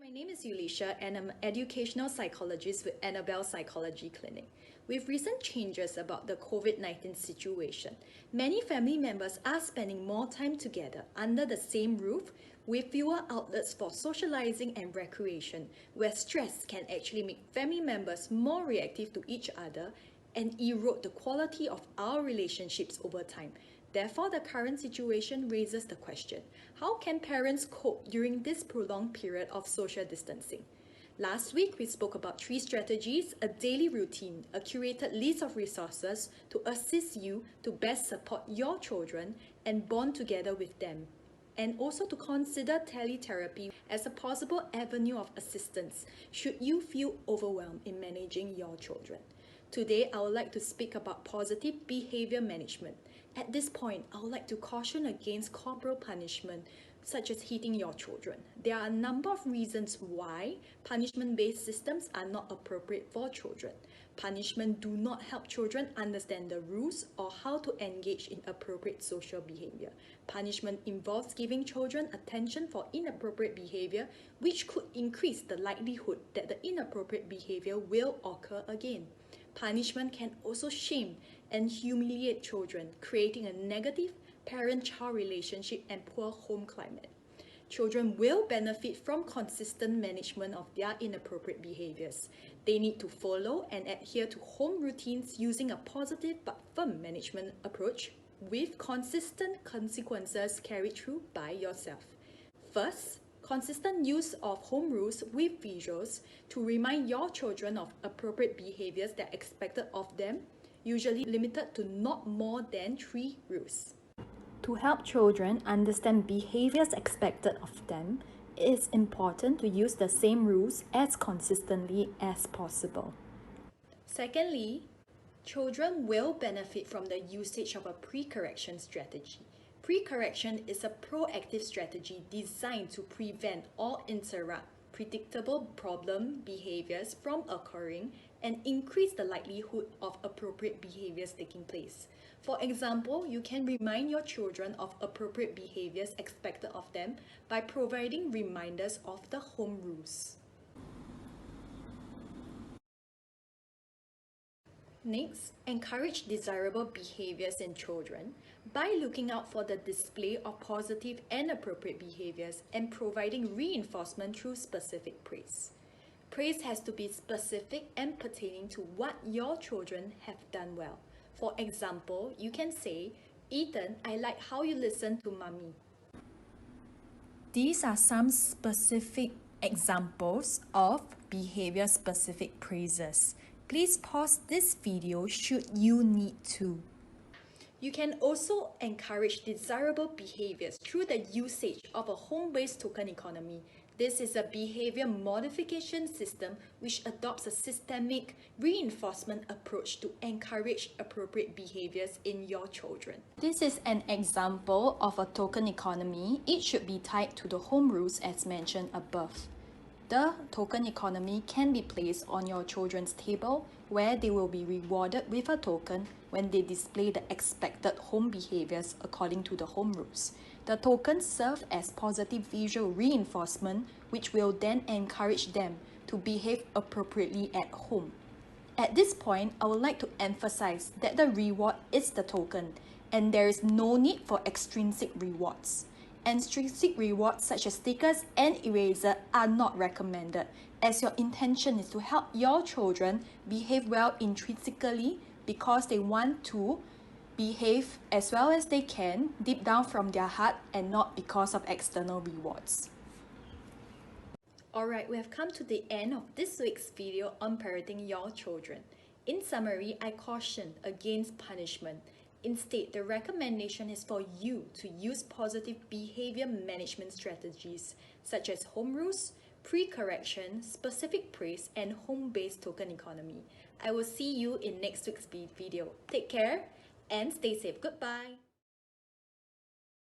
My name is Eulisia and I'm an educational psychologist with Annabelle Psychology Clinic. With recent changes about the COVID-19 situation, many family members are spending more time together under the same roof with fewer outlets for socializing and recreation, where stress can actually make family members more reactive to each other and erode the quality of our relationships over time. Therefore, the current situation raises the question, how can parents cope during this prolonged period of social distancing? Last week, we spoke about 3 strategies, a daily routine, a curated list of resources to assist you to best support your children and bond together with them, and also to consider teletherapy as a possible avenue of assistance should you feel overwhelmed in managing your children. Today, I would like to speak about positive behavior management. At this point, I would like to caution against corporal punishment, such as hitting your children. There are a number of reasons why punishment-based systems are not appropriate for children. Punishment do not help children understand the rules or how to engage in appropriate social behavior. Punishment involves giving children attention for inappropriate behavior, which could increase the likelihood that the inappropriate behavior will occur again. Punishment can also shame and humiliate children, creating a negative parent-child relationship and poor home climate. Children will benefit from consistent management of their inappropriate behaviors. They need to follow and adhere to home routines using a positive but firm management approach with consistent consequences carried through by yourself. First, consistent use of home rules with visuals to remind your children of appropriate behaviors that are expected of them, usually limited to not more than 3 rules. To help children understand behaviors expected of them, it is important to use the same rules as consistently as possible. Secondly, children will benefit from the usage of a pre-correction strategy. Pre-correction is a proactive strategy designed to prevent or interrupt predictable problem behaviors from occurring and increase the likelihood of appropriate behaviors taking place. For example, you can remind your children of appropriate behaviors expected of them by providing reminders of the home rules. Next, encourage desirable behaviors in children by looking out for the display of positive and appropriate behaviors and providing reinforcement through specific praise. Praise has to be specific and pertaining to what your children have done well. For example, you can say, "Ethan, I like how you listen to mommy." These are some specific examples of behavior-specific praises. Please pause this video should you need to. You can also encourage desirable behaviors through the usage of a home-based token economy. This is a behavior modification system which adopts a systemic reinforcement approach to encourage appropriate behaviors in your children. This is an example of a token economy. It should be tied to the home rules as mentioned above. The token economy can be placed on your children's table where they will be rewarded with a token when they display the expected home behaviors according to the home rules. The tokens serve as positive visual reinforcement which will then encourage them to behave appropriately at home. At this point, I would like to emphasize that the reward is the token and there is no need for extrinsic rewards. Extrinsic rewards such as stickers and eraser are not recommended, as your intention is to help your children behave well intrinsically because they want to behave as well as they can deep down from their heart and not because of external rewards. Alright, we have come to the end of this week's video on parenting your children. In summary, I caution against punishment. Instead, the recommendation is for you to use positive behavior management strategies such as home rules, pre-correction, specific praise, and home-based token economy. I will see you in next week's video. Take care and stay safe. Goodbye.